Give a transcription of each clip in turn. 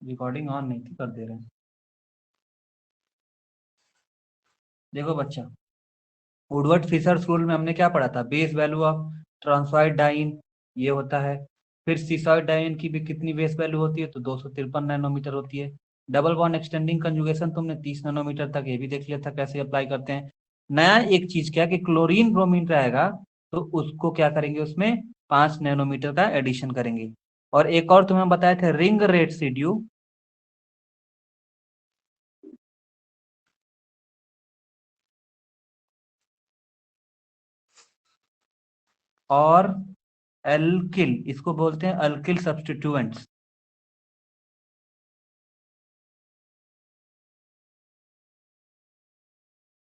Recording on नहीं थी, कर दे रहे हैं। देखो बच्चा, वुडवर्ड फिशर्स रूल में हमने क्या पढ़ा था? बेस वैल्यू ऑफ ट्रांसॉइड डाइन ये होता है। फिर सीसॉइड डाइन की भी कितनी बेस वैल्यू होती है? तो 253 नैनोमीटर होती है। डबल बॉन्ड एक्सटेंडिंग कंजुगेशन तुमने 30 नैनोमीटर तक ये भी देख लिया था कैसे अप्लाई करते हैं। नया एक चीज क्या कि क्लोरीन ब्रोमीन रहेगा तो उसको क्या करेंगे, उसमें 5 नैनोमीटर का एडिशन करेंगे। और एक और तुम्हें बताया था रिंग रेसिड्यू और एल्किल, इसको बोलते हैं अल्किल सब्स्टिट्यूएंट्स।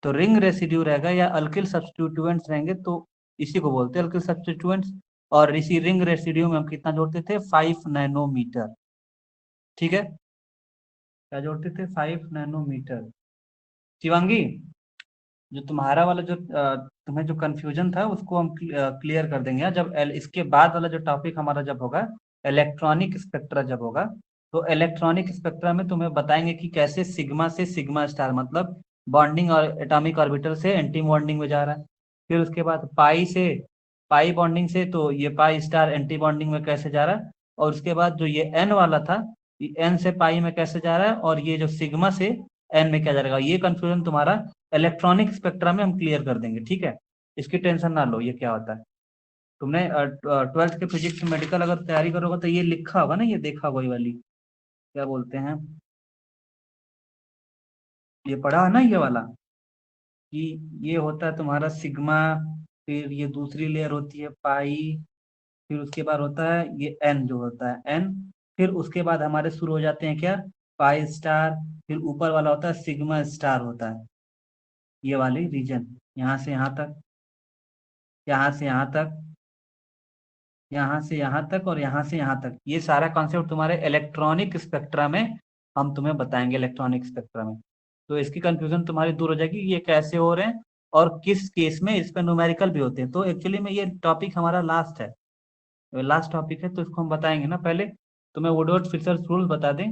तो रिंग रेसिड्यू रहेगा या अल्किल सब्स्टिट्यूएंट्स रहेंगे तो इसी को बोलते हैं अल्किल सब्स्टिट्यूएंट्स। और इसी रिंग रेसिड्यू में हम कितना जोड़ते थे? 5 नैनोमीटर। ठीक है, क्या जोड़ते थे? 5 नैनोमीटर। शिवांगी, जो तुम्हारा वाला जो तुम्हें जो कंफ्यूजन था उसको हम क्लियर कर देंगे जब इसके बाद वाला जो टॉपिक हमारा जब होगा, इलेक्ट्रॉनिक स्पेक्ट्रा जब होगा, तो इलेक्ट्रॉनिक स्पेक्ट्रा में तुम्हें बताएंगे कि कैसे सिग्मा से सिग्मा स्टार, मतलब बॉन्डिंग और एटॉमिक ऑर्बिटल से एंटी बॉन्डिंग में जा रहा है। फिर उसके बाद पाई से पाई बॉन्डिंग से तो ये पाई स्टार एंटी बॉन्डिंग में कैसे जा रहा है। और उसके बाद जो ये एन वाला था, ये एन से पाई में कैसे जा रहा है, और ये जो सिग्मा से एन में क्या जाएगा, ये कंफ्यूजन तुम्हारा इलेक्ट्रॉनिक स्पेक्ट्रा में हम क्लियर कर देंगे। ठीक है, इसकी टेंशन ना लो। ये क्या होता है, तुमने 12th के फिजिक्स मेडिकल अगर तैयारी करोगे तो ये लिखा होगा ना, ये देखा होगा, ये वाली क्या बोलते हैं, ये पढ़ा है ना ये वाला, कि ये होता है तुम्हारा सिग्मा, फिर ये दूसरी लेयर होती है पाई, फिर उसके बाद होता है ये एन जो होता है एन, फिर उसके बाद हमारे शुरू हो जाते हैं क्या? पाई स्टार, फिर ऊपर वाला होता है सिग्मा स्टार होता है, ये वाली रीजन, यहाँ से यहाँ तक, यहाँ से यहाँ तक, यहाँ से यहाँ तक, और यहाँ से यहाँ तक। ये सारा कॉन्सेप्ट तुम्हारे इलेक्ट्रॉनिक स्पेक्ट्रा में हम तुम्हें बताएंगे, इलेक्ट्रॉनिक स्पेक्ट्रा में। तो इसकी कंफ्यूजन तुम्हारी दूर हो जाएगी, ये कैसे हो रहे हैं और किस केस में इस पर न्यूमेरिकल भी होते हैं। तो एक्चुअली में ये टॉपिक हमारा लास्ट है, लास्ट टॉपिक है, तो इसको हम बताएंगे ना। पहले तुम्हें वुडवर्ड फिशर्स रूल बता दें।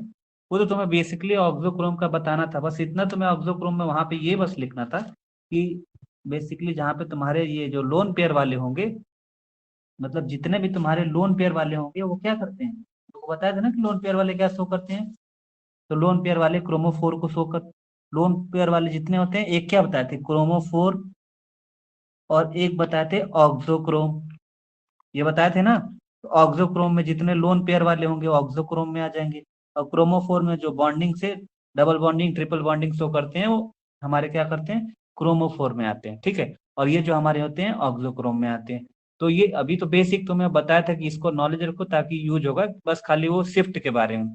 वो तो तुम्हें बेसिकली ऑक्सोक्रोम का बताना था, बस इतना तुम्हें ऑक्सोक्रोम में वहां पे ये बस लिखना था कि बेसिकली जहाँ पे तुम्हारे ये जो लोन पेयर वाले होंगे, मतलब जितने भी तुम्हारे लोन पेयर वाले होंगे वो क्या करते हैं, तो बताया था ना कि लोन पेयर वाले क्या शो करते हैं। तो लोन पेयर वाले क्रोमोफोर को शो कर, लोन पेयर वाले जितने होते हैं, एक क्या बताए थे? क्रोमोफोर, और एक बताए थे ऑक्सोक्रोम, ये बताए थे ना। तो ऑक्सोक्रोम में जितने लोन पेयर वाले होंगे वो ऑक्सोक्रोम में आ जाएंगे, और क्रोमोफोर में जो बॉन्डिंग से double bonding triple bonding show करते हैं वो हमारे क्या करते हैं? क्रोमोफोर में आते हैं। ठीक है, और ये जो हमारे होते हैं ऑक्सोक्रोम में आते हैं। तो ये अभी तो बेसिक तुम्हें बताया था कि इसको नॉलेज रखो ताकि यूज होगा, बस खाली वो शिफ्ट के बारे में।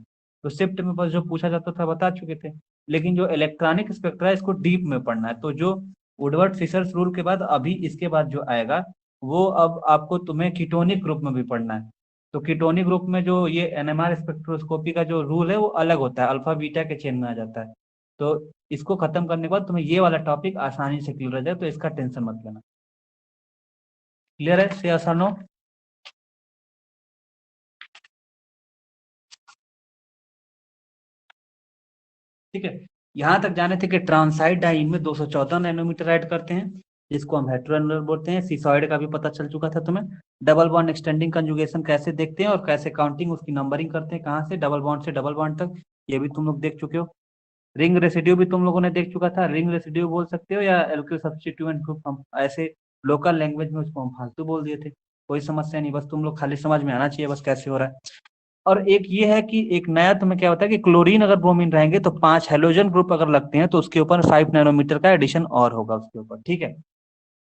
तो शिफ्ट में बस जो पूछा जाता था बता चुके थे, लेकिन जो इलेक्ट्रॉनिक स्पेक्ट्रा है इसको डीप में पढ़ना है। तो जो वुडवर्ड फिशर्स रूल के बाद अभी इसके बाद जो आएगा वो अब आपको तुम्हें कीटोनिक ग्रुप में भी पढ़ना है। तो कीटोनिक ग्रुप में जो ये एनएमआर स्पेक्ट्रोस्कोपी का जो रूल है वो अलग होता है, अल्फा बीटा के चेन में आ जाता है। तो इसको खत्म करने के बाद तुम्हें ये वाला टॉपिक आसानी से क्लियर हो जाए, तो इसका टेंशन मत लेना। क्लियर है? से आसान हो? ठीक है, यहाँ तक जाने थे कि ट्रांसाइड डाइन में 214 नैनोमीटर ऐड करते हैं, जिसको हम हेटेरोनर बोलते हैं। सिसॉइड का भी पता चल चुका था तुम्हें। डबल बॉन्ड एक्सटेंडिंग कंजुगेशन कैसे देखते हैं और कैसे काउंटिंग उसकी नंबरिंग करते हैं, कहाँ से डबल बॉन्ड से डबल बॉन्ड तक, ये भी तुम लोग देख चुके हो। रिंग रेसिड्यू भी तुम लोगों ने देख चुका था, रिंग रेसिड्यू बोल सकते हो या एल्किल सब्स्टिट्यूएंट ग्रुप, हम ऐसे लोकल लैंग्वेज में उसको हम फालतू बोल दिए थे। कोई समस्या नहीं, बस तुम लोग खाली समझ में आना चाहिए बस कैसे हो रहा है। और एक ये है कि एक नया तुम्हें क्या होता है कि क्लोरीन अगर ब्रोमीन रहेंगे तो 5 हेलोजन ग्रुप अगर लगते हैं तो उसके ऊपर 5 नैनोमीटर का एडिशन और होगा उसके ऊपर। ठीक है,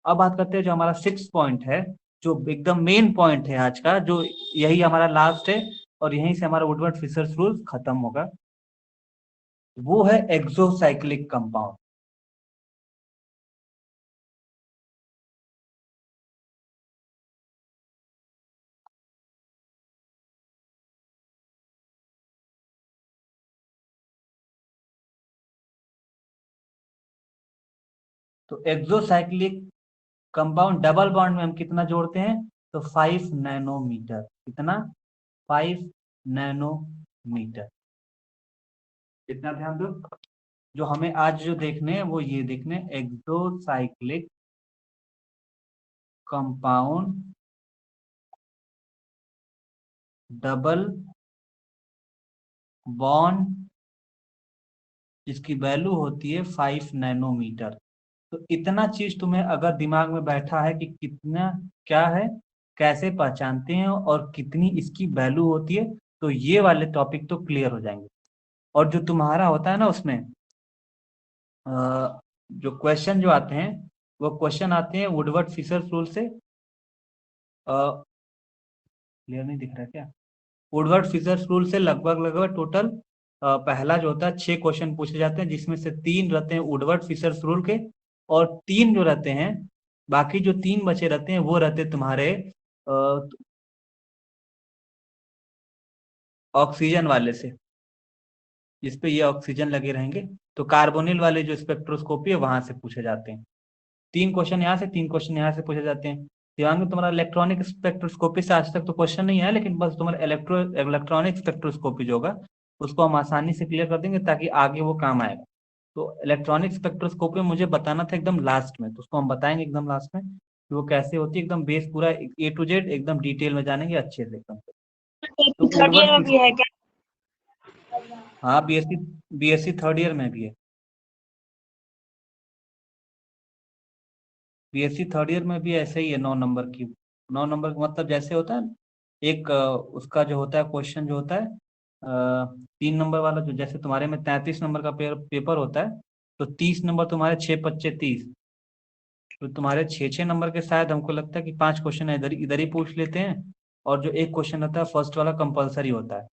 अब बात करते हैं जो हमारा 6 पॉइंट है, जो एकदम मेन पॉइंट है आज का, जो यही हमारा लास्ट है और यहीं से हमारा वुडवर्ड फिशर्स रूल खत्म होगा। वो है एक्सोसाइक्लिक कंपाउंड। तो एक्सोसाइक्लिक कंपाउंड डबल बॉन्ड में हम कितना जोड़ते हैं? तो 5 नैनोमीटर। कितना? 5 नैनोमीटर। इतना ध्यान दो। जो हमें आज जो देखने हैं वो ये देखने, एक्सोसाइक्लिक कंपाउंड डबल बॉन्ड, इसकी वैल्यू होती है 5 नैनोमीटर। तो इतना चीज तुम्हें अगर दिमाग में बैठा है कि कितना क्या है, कैसे पहचानते हैं और कितनी इसकी वैल्यू होती है, तो ये वाले टॉपिक तो क्लियर हो जाएंगे। और जो तुम्हारा होता है ना उसमें जो क्वेश्चन जो आते हैं, वो क्वेश्चन आते हैं वुडवर्ड फिशर रूल से। क्लियर नहीं दिख रहा क्या? वुडवर्ड फिशर रूल से लगभग लगभग टोटल पहला जो होता है 6 क्वेश्चन पूछे जाते हैं, जिसमें से 3 रहते हैं वुडवर्ड फिशर रूल के, और 3 जो रहते हैं, बाकी जो 3 बचे रहते हैं वो रहते तुम्हारे ऑक्सीजन वाले से, जिस पे ये ऑक्सीजन लगे रहेंगे। तो कार्बोनिल वाले जो स्पेक्ट्रोस्कोपी है वहां से पूछे जाते हैं। 3 क्वेश्चन यहाँ से, 3 क्वेश्चन यहाँ से पूछे जाते हैं। दिमाग में तुम्हारा इलेक्ट्रॉनिक स्पेक्ट्रोस्कोपी से आज तक तो क्वेश्चन नहीं आया, लेकिन बस तुम्हारा इलेक्ट्रॉनिक स्पेक्ट्रोस्कोपी जो होगा उसको हम आसानी से क्लियर कर देंगे, ताकि आगे वो काम आएगा। तो इलेक्ट्रॉनिक स्पेक्ट्रोस्कोपी मुझे बताना था एकदम लास्ट में, तो उसको हम बताएंगे एकदम लास्ट में कि वो कैसे होती है, एकदम बेस पूरा A to Z एकदम डिटेल में जानेंगे अच्छे से एकदम। तो थर्ड ईयर में भी है क्या? हाँ, बीएससी थर्ड ईयर में भी है। बीएससी थर्ड ईयर में भी ऐसे ही है, 9 नंबर की। 9 नंबर का मतलब जैसे होता है एक उसका जो होता है क्वेश्चन जो होता है 3 नंबर वाला, जो जैसे तुम्हारे में 33 नंबर का पेपर होता है, तो 30 नंबर तुम्हारे 6 5 30, तो तुम्हारे 6 6 नंबर के शायद हमको लगता है कि 5 क्वेश्चन इधर इधर ही पूछ लेते हैं। और जो एक क्वेश्चन होता है फर्स्ट वाला कंपलसरी होता है।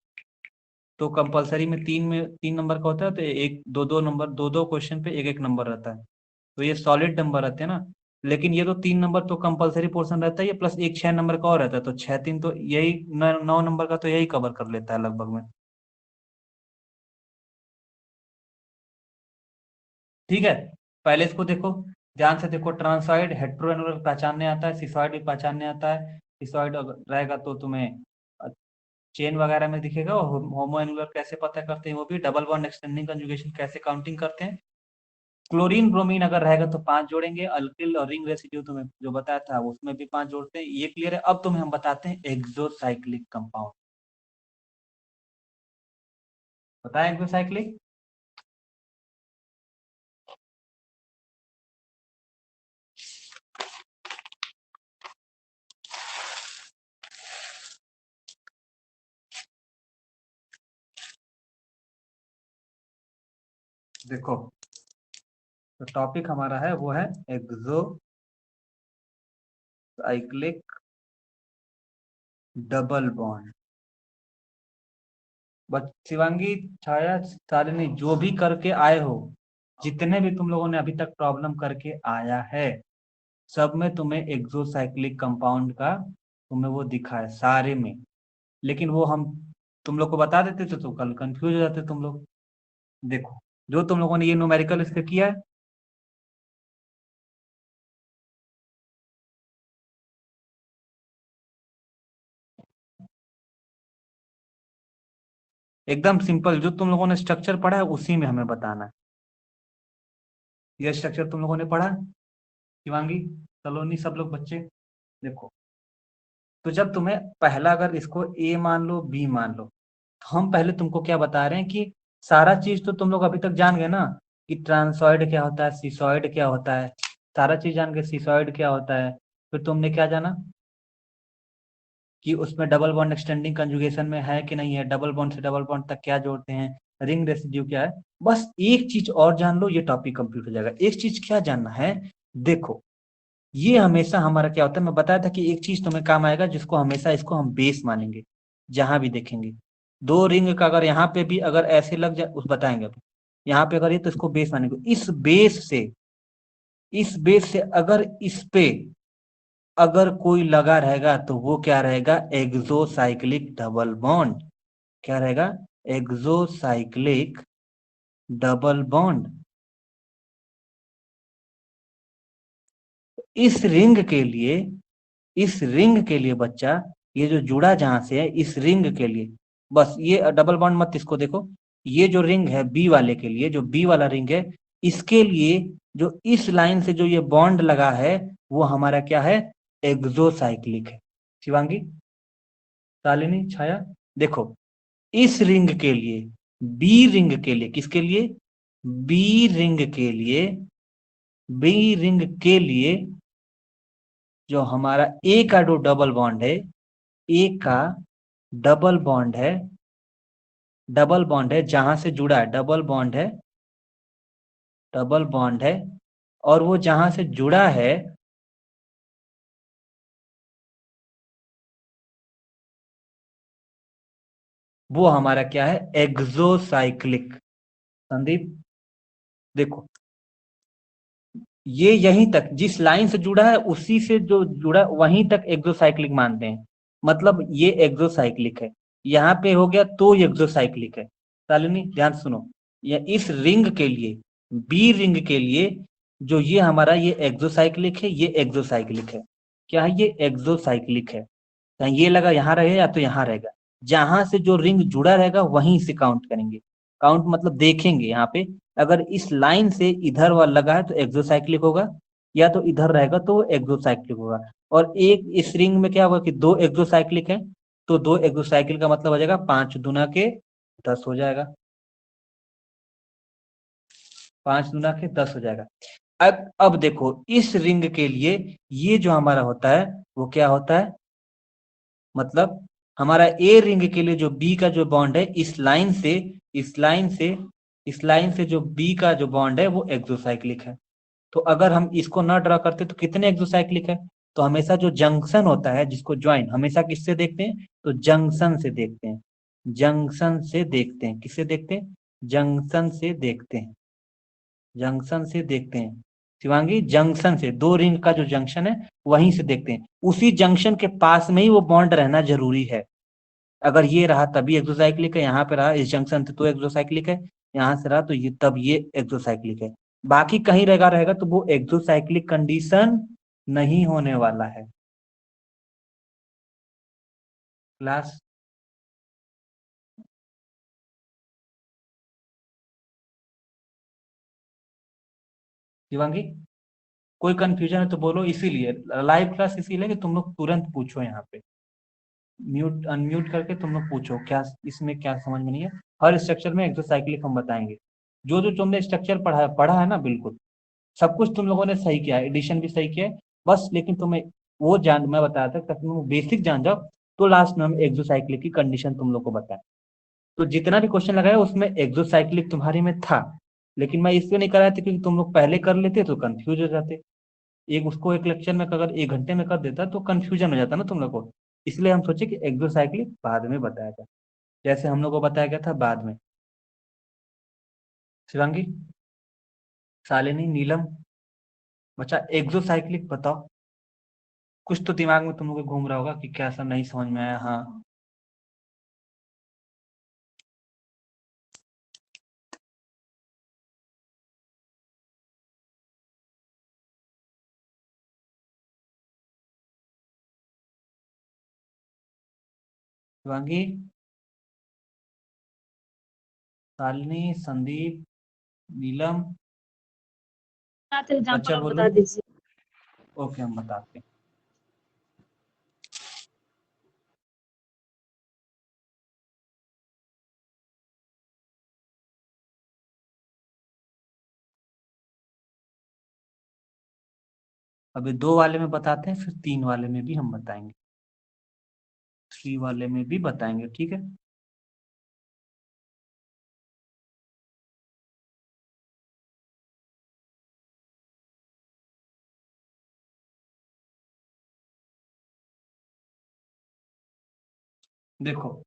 तो कंपलसरी में 3 नंबर का होता है, तो एक दो दो नंबर, दो दो क्वेश्चन पे एक एक नंबर रहता है। तो ये सॉलिड नंबर रहते हैं ना। लेकिन ये तो 3 नंबर तो कंपलसरी पोर्शन रहता है, ये प्लस एक 6 नंबर का और रहता है, तो 6 3 तो यही 9 नंबर का तो यही कवर कर लेता है लगभग में। ठीक है, पहले इसको देखो, ध्यान से देखो। ट्रांसॉइड हेट्रोएनुलर पहचानने आता है, सिसॉइड भी पहचानने आता है। सिसॉइड रहेगा तो तुम्हें चेन वगैरह में दिखेगा, और होमोएनुलर कैसे पता करते हैं वो भी, डबल बॉन्ड एक्सटेंडिंग कंजुगेशन कैसे काउंटिंग करते हैं। क्लोरीन ब्रोमीन अगर रहेगा तो 5 जोड़ेंगे। अल्किल और रिंग रेसिड्यू तुम्हें जो बताया था उसमें भी 5 जोड़ते हैं, ये क्लियर है। अब तुम्हें हम बताते हैं एक्सोसाइक्लिक कंपाउंड। बताया एक्सोसाइक्लिक। देखो, तो टॉपिक हमारा है वो है एक्सोसाइक्लिक डबल बॉन्ड। बस शिवांगी, छाया, शालिनी, जो भी करके आए हो, जितने भी तुम लोगों ने अभी तक प्रॉब्लम करके आया है, सब में तुम्हें एक्सोसाइक्लिक कंपाउंड का तुम्हें वो दिखा है सारे में। लेकिन वो हम तुम लोग को बता देते थे तो कल कंफ्यूज हो जाते तुम लोग। देखो, जो तुम लोगों ने ये न्यूमेरिकल इसका किया है, एकदम सिंपल, जो तुम लोगों ने स्ट्रक्चर पढ़ा है उसी में हमें बताना है। ये स्ट्रक्चर तुम लोगों ने पढ़ा है? शिवांगी, सलोनी, सब लोग बच्चे, देखो। तो जब तुम्हें पहला अगर इसको ए मान लो, बी मान लो, तो हम पहले तुमको क्या बता रहे हैं कि सारा चीज तो तुम लोग अभी तक जान गए ना, कि ट्रांसॉइड क्या होता है, सिसॉइड क्या होता है, सारा चीज जान गए। सिसॉइड क्या होता है, फिर तुमने क्या जाना कि उसमें डबल बॉन्ड एक्सटेंडिंग कंजुगेशन में है कि नहीं है, डबल बॉन्ड से डबल बॉन्ड तक क्या जोड़ते हैं, रिंग रेसिड्यू क्या है। बस एक चीज और जान लो, ये टॉपिक कंप्लीट हो जाएगा। एक चीज क्या जानना है, देखो, ये हमेशा हमारा क्या होता है, मैं बताया था कि एक चीज तुम्हें काम आएगा, जिसको हमेशा इसको हम बेस मानेंगे, जहां भी देखेंगे। दो रिंग का अगर यहाँ पे भी अगर ऐसे लग जाए, उस बताएंगे अब, यहाँ पे अगर ये, तो इसको बेस मानेंगे। इस बेस से अगर इस पे अगर कोई लगा रहेगा, तो वो क्या रहेगा, एक्सोसाइक्लिक डबल बॉन्ड। क्या रहेगा, एक्सोसाइक्लिक डबल बॉन्ड। इस रिंग के लिए, इस रिंग के लिए बच्चा, ये जो जुड़ा जहां से है, इस रिंग के लिए, बस ये डबल बॉन्ड मत इसको देखो, ये जो रिंग है बी वाले के लिए, जो बी वाला रिंग है, इसके लिए जो इस लाइन से जो ये बॉन्ड लगा है वो हमारा क्या है, एक्सोसाइक्लिक है। शिवांगी, शालिनी, छाया, देखो इस रिंग के लिए, बी रिंग के लिए, किसके लिए, बी रिंग के लिए, बी रिंग के लिए जो हमारा ए का जो डबल बॉन्ड है, ए का डबल बॉन्ड है, डबल बॉन्ड है जहां से जुड़ा है, डबल बॉन्ड है, डबल बॉन्ड है, और वो जहां से जुड़ा है वो हमारा क्या है, एक्सोसाइक्लिक। संदीप, देखो ये यहीं तक जिस लाइन से जुड़ा है उसी से जो जुड़ा वहीं तक एक्सोसाइक्लिक मानते हैं, मतलब ये एक्सोसाइक्लिक है, यहाँ पे हो गया तो एक्सोसाइक्लिक है। शालिनी ध्यान से सुनो, ये इस रिंग के लिए, बी रिंग के लिए जो ये हमारा ये एक्सोसाइक्लिक है, ये एक्सोसाइक्लिक है, क्या है, ये एक्सोसाइक्लिक है। चाहे ये लगा यहाँ रहेगा या तो यहाँ रहेगा, जहां से जो रिंग जुड़ा रहेगा वहीं से काउंट करेंगे। काउंट मतलब देखेंगे यहाँ पे, अगर इस लाइन से इधर वाला लगा है तो एक्सोसाइक्लिक होगा, या तो इधर रहेगा तो एक्सोसाइक्लिक होगा। और एक इस रिंग में क्या होगा कि दो एक्सोसाइक्लिक है, तो दो एक्सोसाइक्लिक का मतलब हो जाएगा 5 दूना के 10 हो जाएगा, 5 दूना के 10 हो जाएगा। अब देखो इस रिंग के लिए ये जो हमारा होता है वो क्या होता है, मतलब हमारा ए रिंग के लिए जो बी का जो बॉन्ड है इस लाइन से, इस लाइन से, इस लाइन से जो बी का जो बॉन्ड है वो एक्सोसाइक्लिक है। तो अगर हम इसको ना ड्रा करते तो कितने एक्सोसाइक्लिक है, तो हमेशा जो जंक्शन होता है जिसको ज्वाइन हमेशा किससे देखते हैं, तो जंक्शन से देखते हैं, जंक्शन से देखते हैं, किससे देखते हैं, जंक्शन से देखते हैं, जंक्शन से देखते हैं। शिवांगी, जंक्शन से, दो रिंग का जो जंक्शन है वहीं से देखते हैं, उसी जंक्शन के पास में ही वो बॉन्ड रहना जरूरी है। अगर ये रहा तभी एक्सोसाइक्लिक है, यहाँ पे रहा इस जंक्शन से तो एक्सोसाइक्लिक है, यहाँ से रहा तो ये तब ये एक्सोसाइक्लिक है। बाकी कहीं रहेगा रहेगा तो वो एक्सोसाइक्लिक कंडीशन नहीं होने वाला है। क्लास, शिवांगी, कोई कंफ्यूजन है तो बोलो, इसीलिए लाइव क्लास इसीलिए कि तुम लोग तुरंत पूछो यहाँ पे, म्यूट अनम्यूट करके तुम लोग पूछो क्या इसमें क्या समझ में नहीं है। हर स्ट्रक्चर में एक्सोसाइक्लिक हम बताएंगे, जो जो तुमने स्ट्रक्चर पढ़ा पढ़ा है ना, बिल्कुल सब कुछ तुम लोगों ने सही किया है, एडिशन भी सही किया है, बस लेकिन तुम्हें वो जान, मैं बताया था ताकि तुम बेसिक जान जाओ, तो लास्ट में हम एक्सोसाइक्लिक की कंडीशन तुम लोग को बताएं। तो जितना भी क्वेश्चन लगाया उसमें एक्सोसाइक्लिक तुम्हारे में था, लेकिन मैं इसलिए नहीं कराया था क्योंकि तुम लोग पहले कर लेते तो कंफ्यूज हो जाते, एक उसको एक लेक्चर में अगर 1 घंटे में कर देता तो कंफ्यूजन हो जाता ना तुम लोग को, इसलिए हम सोचे कि एक्सोसाइक्लिक बाद में बताया जाए, जैसे हम लोग को बताया गया था बाद में। शिवांगी, शालिनी, नीलम, बच्चा एक्सोसाइक्लिक बताओ, कुछ तो दिमाग में तुम लोग के घूम रहा होगा कि क्या सब नहीं समझ में आया। हाँ, शिवांगी, शालिनी, संदीप, नीलम, साथ एग्जाम्पल बच्चा और बोलो। बता दीजिए। ओके, हम बताते हैं। अभी 2 वाले में बताते हैं, फिर 3 वाले में भी हम बताएंगे, 3 वाले में भी बताएंगे, ठीक है। देखो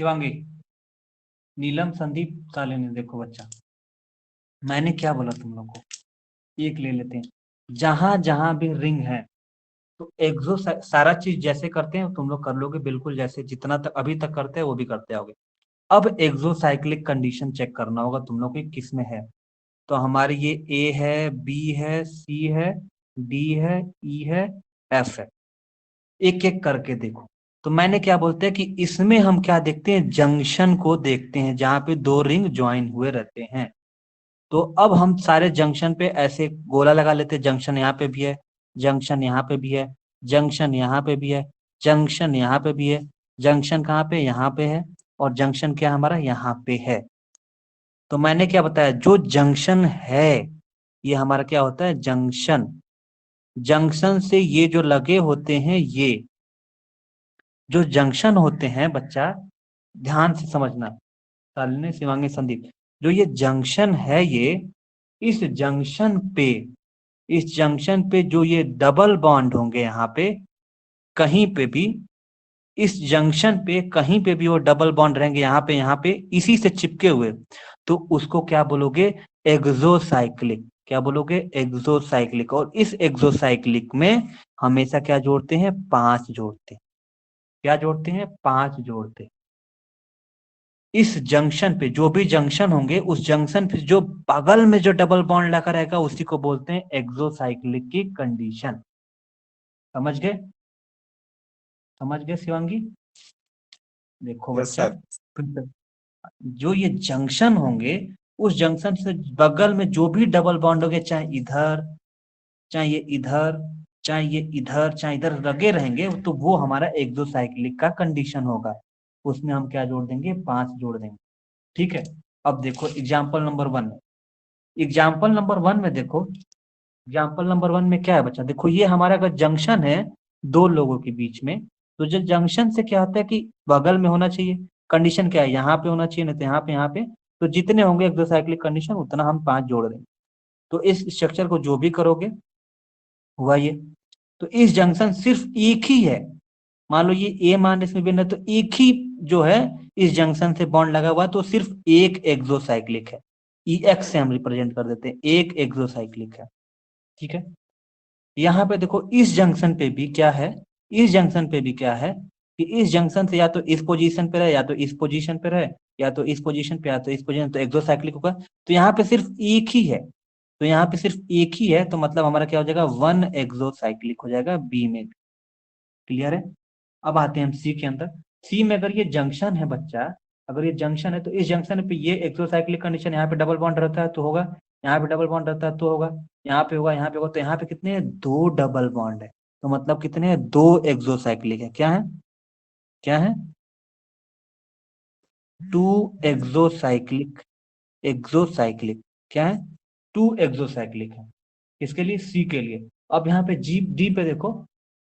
शिवांगी, नीलम, संदीप, शालिनी, देखो बच्चा, मैंने क्या बोला तुम लोग को, एक ले लेते हैं, जहां जहां भी रिंग है तो एक्सो सारा चीज जैसे करते हैं तुम लोग कर लोगे बिल्कुल, जैसे जितना तक अभी तक करते हैं वो भी करते आओगे। अब एक्सोसाइक्लिक कंडीशन चेक करना होगा तुम लोग की किस में है। तो हमारे ये ए है, बी है, सी है, डी है, ई है, एफ है। एक एक करके देखो। तो मैंने क्या बोलते हैं कि इसमें हम क्या देखते हैं, जंक्शन को देखते हैं जहां पे दो रिंग ज्वाइन हुए रहते हैं। तो अब हम सारे जंक्शन पे ऐसे गोला लगा लेते हैं, जंक्शन यहाँ पे भी है, जंक्शन यहाँ पे भी है, जंक्शन यहाँ पे भी है, जंक्शन यहाँ पे भी है, जंक्शन कहाँ पे, यहाँ पे है, और जंक्शन क्या हमारा यहाँ पे है। तो मैंने क्या बताया, जो जंक्शन है ये हमारा क्या होता है, जंक्शन। जंक्शन से ये जो लगे होते हैं, ये जो जंक्शन होते हैं बच्चा, ध्यान से समझना, शालिनी, शिवांगी, संदीप, जो ये जंक्शन है, ये इस जंक्शन पे, इस जंक्शन पे जो ये डबल बॉन्ड होंगे यहाँ पे कहीं पे भी, इस जंक्शन पे कहीं पे भी वो डबल बॉन्ड रहेंगे यहाँ पे इसी से चिपके हुए, तो उसको क्या बोलोगे, एक्सोसाइक्लिक। क्या बोलोगे, एक्सोसाइक्लिक। और इस एक्सोसाइक्लिक में हमेशा क्या जोड़ते हैं, 5 जोड़ते हैं। क्या जोड़ते हैं, 5 जोड़ते हैं। इस जंक्शन पे जो भी जंक्शन होंगे, उस जंक्शन पे जो बगल में जो डबल बॉन्ड लगा रहेगा उसी को बोलते हैं एक्सोसाइक्लिक की कंडीशन। समझ गए, समझ गए शिवांगी? देखो यस बच्चा, सर। फिर से, जो ये जंक्शन होंगे, उस जंक्शन से बगल में जो भी डबल बॉन्ड होंगे, चाहे इधर, चाहे ये इधर, चाहे ये इधर, चाहे इधर लगे रहेंगे, तो वो हमारा एक्सोसाइक्लिक का कंडीशन होगा। उसमें हम क्या जोड़ देंगे, 5 जोड़ देंगे। ठीक है। अब देखो एग्जाम्पल नंबर 1 में, एग्जाम्पल नंबर 1 में देखो, एग्जाम्पल नंबर 1 में क्या है बच्चा, देखो ये हमारा अगर जंक्शन है दो लोगों के बीच में, तो जो जंक्शन से क्या होता है कि बगल में होना चाहिए, कंडीशन क्या है, यहाँ पे होना चाहिए, नहीं तो यहाँ पे, तो जितने होंगे एक्सोसाइक्लिक कंडीशन उतना हम 5 जोड़ देंगे। तो इस स्ट्रक्चर को जो भी करोगे हुआ ये। तो इस जंक्शन सिर्फ एक ही है, मान लो ये ए मान इसमें भी ना, तो एक ही जो है इस जंक्शन से बॉन्ड लगा हुआ, तो सिर्फ एक एक्सोसाइक्लिक है। ई एक्स से हम रिप्रेजेंट कर देते हैं, एक एक्सोसाइक्लिक है। ठीक है। यहाँ पे देखो इस जंक्शन पे भी क्या है, इस जंक्शन पे भी क्या है कि इस जंक्शन से या तो इस पोजीशन पे रहे, या तो इस पोजीशन पे रहे, या तो इस पोजीशन पे, या तो इस पोजीशन, तो एक्सोसाइक्लिक होगा। तो यहाँ पे सिर्फ एक ही है, तो यहाँ पे सिर्फ एक ही है, तो मतलब हमारा क्या हो जाएगा, 1 एक्सोसाइक्लिक हो जाएगा बी में। क्लियर है? अब आते हैं हम सी के अंदर। सी में अगर ये जंक्शन है बच्चा, अगर ये जंक्शन है तो इस जंक्शन पे ये एक्सोसाइक्लिक कंडीशन, यहाँ पे डबल बॉन्ड रहता है तो होगा, यहाँ पे डबल बॉन्ड रहता है तो होगा, यहाँ पे होगा, यहाँ पे होगा, तो यहाँ पे कितने हैं, 2 डबल बॉन्ड है, तो मतलब कितने हैं, 2 एक्सोसाइक्लिक है। क्या है, क्या है, 2 एक्सोसाइक्लिक, एक्सोसाइक्लिक क्या है, 2 एक्सोसाइक्लिक है। किसके लिए, सी के लिए। अब यहाँ पे जी, डी पे देखो,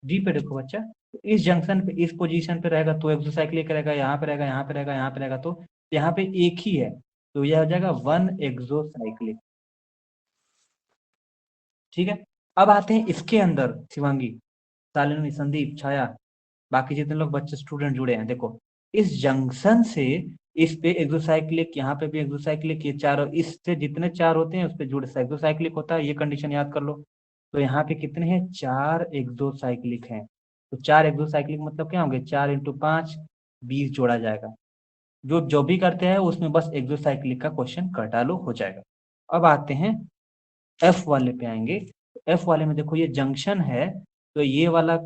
डी पे देखो बच्चा, तो इस जंक्शन पे इस पोजीशन पे रहेगा तो एक्सोसाइक्लिक रहेगा, यहाँ पे रहेगा, यहाँ पे रहेगा, यहाँ पे रहेगा, तो यहाँ पे एक ही है, तो यह हो जाएगा 1 एक्सोसाइक्लिक। ठीक है। अब आते हैं इसके अंदर, शिवांगी, शालिनी, संदीप, छाया, बाकी जितने लोग बच्चे स्टूडेंट जुड़े हैं, देखो इस जंक्शन से इस पे एक्सोसाइक्लिक, यहाँ पे भी एक्सोसाइक्लिक, ये चारों इससे जितने चार होते हैं उस पे जुड़े एक्सोसाइक्लिक होता है, ये कंडीशन याद कर लो। तो यहाँ पे कितने हैं, 4 एक्सोसाइक्लिक हैं। तो 4 एक्सोसाइक्लिक मतलब क्या होंगे, 4 इंटू 5, 20 जोड़ा जाएगा। जो जो भी करते हैं उसमें बस एक्सोसाइक्लिक का क्वेश्चन कर डालो, हो जाएगा। अब आते हैं एफ वाले पे आएंगे। एफ वाले में देखो ये जंक्शन है, तो ये वाला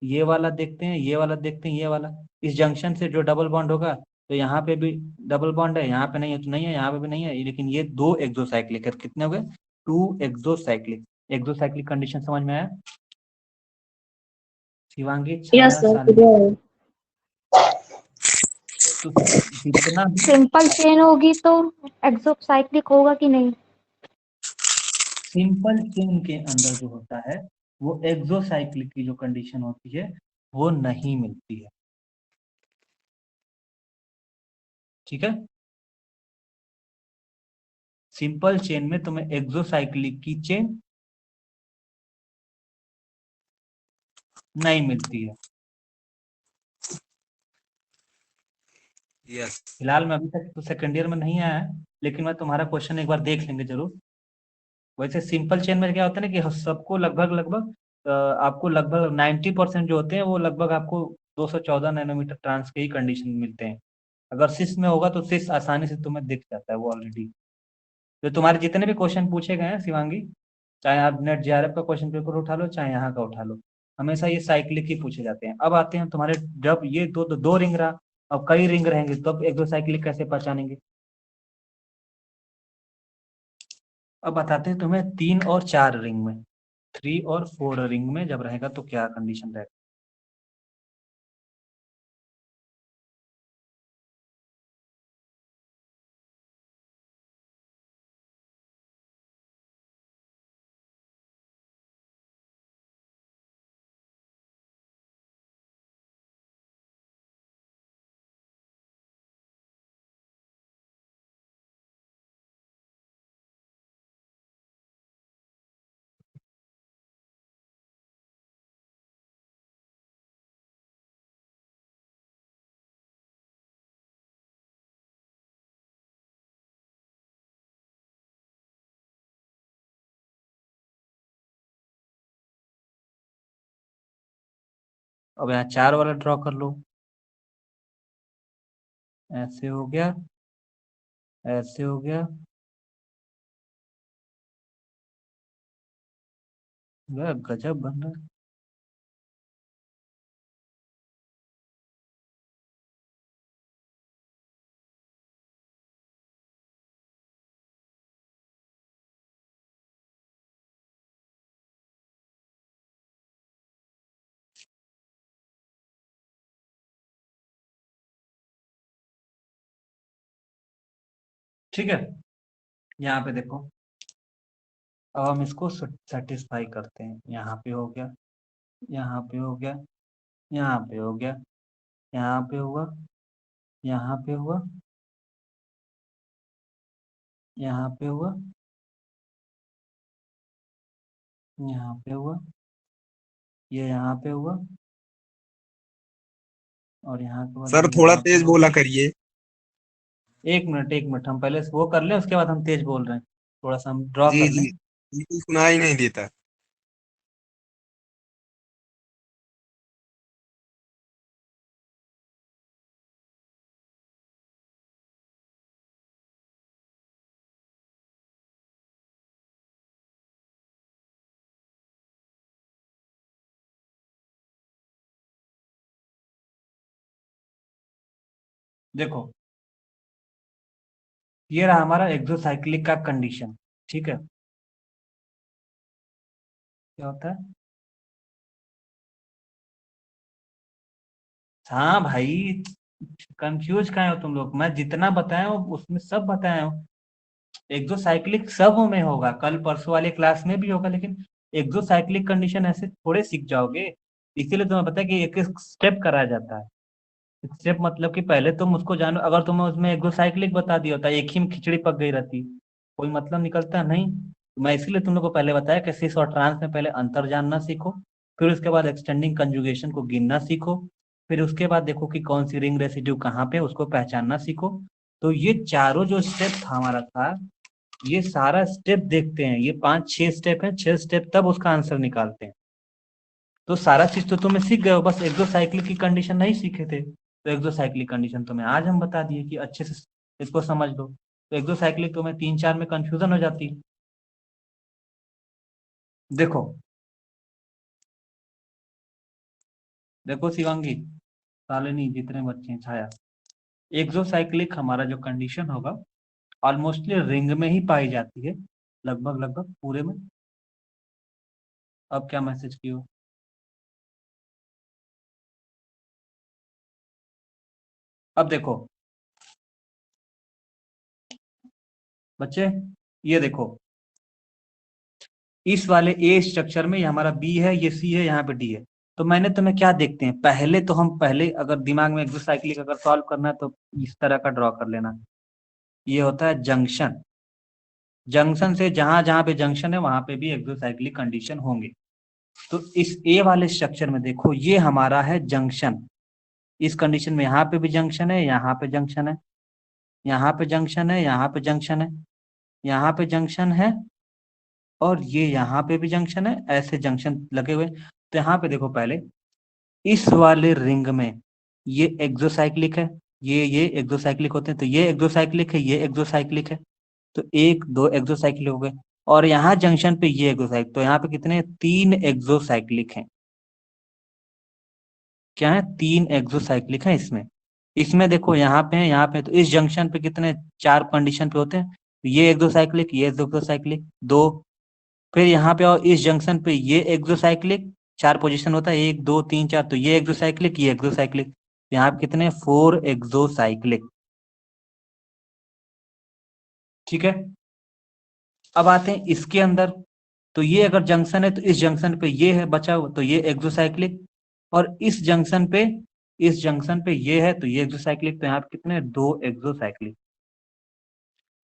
देखते हैं, ये वाला देखते हैं, ये वाला, इस जंक्शन से जो डबल बॉन्ड होगा, तो यहाँ पे भी डबल बॉन्ड है, यहाँ पे नहीं है तो नहीं है, यहाँ पे भी नहीं है, लेकिन ये 2 एक्सोसाइक्लिक है। कितने हो गए, 2 एक्सोसाइक्लिक। एक्सोसाइक्लिक कंडीशन समझ में आया? शिवांगी, यस छाया, सर, शालिनी, क्लियर है। तो जितना भी सिंपल चेन होगी तो एक्सोसाइक्लिक होगा कि नहीं? सिंपल चेन के अंदर जो होता है वो एक्सोसाइक्लिक की जो कंडीशन होती है वो नहीं मिलती है। ठीक है। सिंपल चेन में तुम्हें एक्सोसाइक्लिक की चेन नहीं मिलती है। यस। फिलहाल में अभी तक तो सेकंड ईयर में नहीं आया है, लेकिन मैं तुम्हारा क्वेश्चन एक बार देख लेंगे जरूर। वैसे सिंपल चेन में क्या होता है ना कि सबको लगभग लगभग आपको लगभग 90% जो होते हैं वो लगभग आपको 214 नैनोमीटर ट्रांस के ही कंडीशन मिलते हैं। अगर सिस में होगा तो सिस आसानी से तुम्हें दिख जाता है वो ऑलरेडी। जो तुम्हारे जितने भी क्वेश्चन पूछे गए हैं शिवांगी, चाहे आप नेट जेआरएफ का क्वेश्चन पेपर उठा लो चाहे यहाँ का उठा लो, हमेशा ये साइक्लिक ही पूछे जाते हैं। अब आते हैं तुम्हारे, जब ये दो रिंग रहा, अब कई रिंग रहेंगे तो अब एक्सोसाइक्लिक कैसे पहचानेंगे। अब बताते हैं तुम्हें 3 और 4 रिंग में, 3 और 4 रिंग में जब रहेगा तो क्या कंडीशन रहेगा। अब यहाँ 4 वाला ड्रॉ कर लो, ऐसे हो गया, ऐसे हो गया, गजब बन रहा है। ठीक है, यहाँ पे देखो, अब हम इसको सेटिस्फाई करते हैं। यहाँ पे हो गया, यहाँ पे हो गया, यहाँ पे हो गया, यहाँ पे हुआ, यहाँ पे हुआ, यहाँ पे हुआ, यहाँ पे हुआ, ये यहाँ पे हुआ, और यहाँ के बाद सर ये थोड़ा यहाँ पे तेज हो बोला गया। करिए। एक मिनट एक मिनट, हम पहले वो कर लें उसके बाद हम तेज बोल रहे हैं, थोड़ा सा हम ड्रॉ जी कर लें। जी, बिल्कुल सुनाई नहीं देता। देखो, ये रहा हमारा एक्सोसाइक्लिक का कंडीशन। ठीक है, क्या होता है, हाँ भाई, कंफ्यूज काहे हो तुम लोग, मैं जितना बताया हूँ उसमें सब बताया हूँ। एक्सोसाइक्लिक सब में होगा, कल परसों वाले क्लास में भी होगा, लेकिन एक्सोसाइक्लिक कंडीशन ऐसे थोड़े सीख जाओगे। इसीलिए तुम्हें पता है कि एक एक स्टेप कराया जाता है। स्टेप मतलब कि पहले तुम उसको जानो, अगर तुम्हें उसमें एक्सोसाइक्लिक बता दिया होता एक ही में खिचड़ी पक गई रहती, कोई मतलब निकलता नहीं। मैं इसीलिए तुम लोग को पहले बताया कि सिस और ट्रांस में पहले अंतर जानना सीखो, फिर उसके बाद एक्सटेंडिंग कंजुगेशन को गिनना सीखो, फिर उसके बाद देखो कि कौन सी रिंग रेसिड्यू कहाँ पे उसको पहचानना सीखो। तो ये चारों जो स्टेप था हमारा था, ये सारा स्टेप देखते हैं, ये 5-6 स्टेप है, 6 स्टेप तब उसका आंसर निकालते हैं। तो सारा चीज तो तुम्हें सीख गए हो, बस एक्सोसाइक्लिक की कंडीशन नहीं सीखे थे, तो एक्सोसाइक्लिक कंडीशन तुम्हें आज हम बता दिए कि अच्छे से इसको समझ लो। तो एक्सोसाइक्लिक तुम्हें 3-4 में कंफ्यूजन हो जाती। देखो, देखो शिवांगी, शालिनी, जितने बच्चे हैं, छाया, एक्सोसाइक्लिक हमारा जो कंडीशन होगा ऑलमोस्टली रिंग में ही पाई जाती है, लगभग लगभग पूरे में। अब क्या मैसेज की हो, अब देखो बच्चे, ये देखो, इस वाले ए स्ट्रक्चर में ये हमारा बी है, ये सी है, यहाँ पे डी है। तो मैंने तुम्हें क्या देखते हैं, पहले तो हम पहले अगर दिमाग में एक्सोसाइक्लिक अगर सॉल्व करना है तो इस तरह का ड्रॉ कर लेना। ये होता है जंक्शन, जंक्शन से जहां जहां पे जंक्शन है वहां पे भी एक्सोसाइक्लिक कंडीशन होंगे। तो इस ए वाले स्ट्रक्चर में देखो, ये हमारा है जंक्शन, इस कंडीशन में यहाँ पे भी जंक्शन है, यहाँ पे जंक्शन है, यहाँ पे जंक्शन है, यहाँ पे जंक्शन है, यहाँ पे जंक्शन है, और ये यहाँ पे भी जंक्शन है, ऐसे जंक्शन लगे हुए। तो यहाँ पे देखो पहले इस वाले रिंग में ये एक्सोसाइक्लिक है, ये एक्सोसाइक्लिक होते हैं, तो ये एक्सोसाइक्लिक है, ये एक्सोसाइक्लिक है, तो एक दो एक्सोसाइक्लिक हो गए। और यहाँ जंक्शन पे ये एक्सोसाइक्लिक, तो यहाँ पे कितने, 3 एक्सोसाइक्लिक हैं। क्या है, 3 एक्सोसाइक्लिक है इसमें। इसमें देखो यहाँ पे है, यहाँ पे, तो इस जंक्शन पे कितने, 4 कंडीशन पे होते हैं, तो ये एक्सोसाइक्लिक, ये एक्सोसाइक्लिक, 2। फिर यहाँ पे और इस जंक्शन पे ये एक्सोसाइक्लिक, 4 पोजीशन होता है, 1 2 3 4, तो ये एक्सोसाइक्लिक, ये एक्सोसाइक्लिक, यहाँ पे कितने, 4 एक्सोसाइक्लिक। ठीक है, अब आते हैं इसके अंदर। तो ये अगर जंक्शन है तो इस जंक्शन पे ये है बचा हुआ, तो ये एक्सोसाइक्लिक, और इस जंक्शन पे ये है, तो ये एक्सोसाइक्लिक, तो यहाँ पे कितने, 2 एक्सोसाइक्लिक।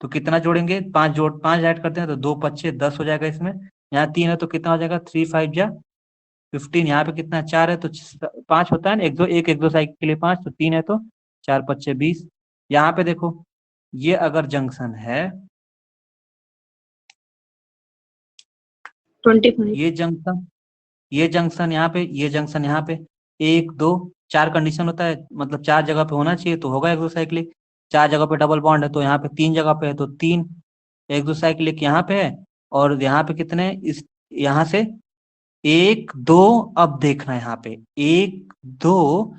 तो कितना जोड़ेंगे, 5 ऐड करते हैं तो 2 5 10 हो जाएगा इसमें। यहाँ 3 है तो कितना हो जाएगा, 3 5 जा 15। यहाँ पे कितना, 4 है तो 5 होता है ना, एक एक्सोसाइक्लिक के लिए 5, तो 3 है तो 4 5 20। यहाँ पे देखो ये अगर जंक्शन है, 25। ये जंक्शन यहाँ पे, ये जंक्शन यहाँ पे, 1 2 4 कंडीशन होता है, मतलब 4 जगह पे होना चाहिए तो होगा एक्सोसाइक्लिक। 4 जगह पे डबल बॉन्ड है तो यहाँ पे 3 जगह पे है तो 3 एक्सोसाइक्लिक यहाँ पे है। और यहाँ पे कितने, इस यहाँ से 1 2, अब देखना यहाँ पे 1 2,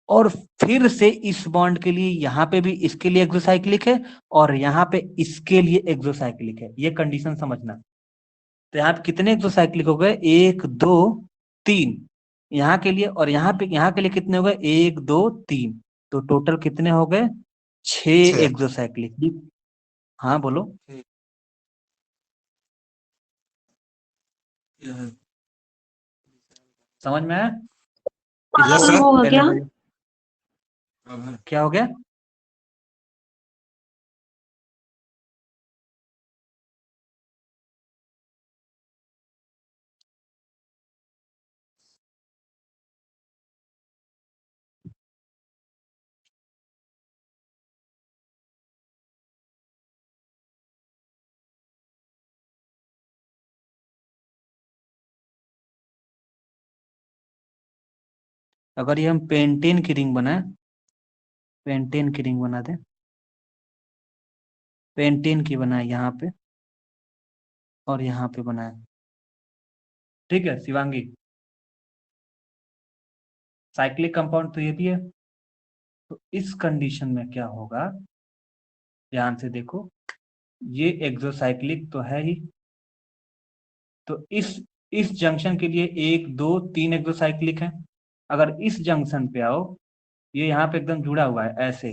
और फिर से इस बॉन्ड के लिए यहाँ पे भी इसके लिए एक्सोसाइक्लिक है, और यहाँ पे इसके लिए एक्सोसाइक्लिक है, ये कंडीशन समझना। तो यहाँ पे कितने एक्सोसाइक्लिक हो गए, 1 2 3 यहाँ के लिए, और यहाँ पे यहाँ के लिए कितने हो गए, 1 2 3, तो टोटल कितने हो गए, 6 6। एक्सोसाइक्लिक। हाँ बोलो। समझ में आया? Yes, sir. होगा क्या? क्या हो गया, अगर ये हम पेंटेन की रिंग बनाए, पेंटेन की रिंग बना दे, पेंटेन की बनाए यहाँ पे और यहाँ पे बनाए, ठीक है शिवांगी। साइक्लिक कंपाउंड तो ये भी है, तो इस कंडीशन में क्या होगा, ध्यान से देखो, ये एक्सोसाइक्लिक तो है ही, तो इस जंक्शन के लिए 1 2 3 एक्सोसाइक्लिक है। अगर इस जंक्शन पे आओ, ये यहाँ पे एकदम जुड़ा हुआ है, ऐसे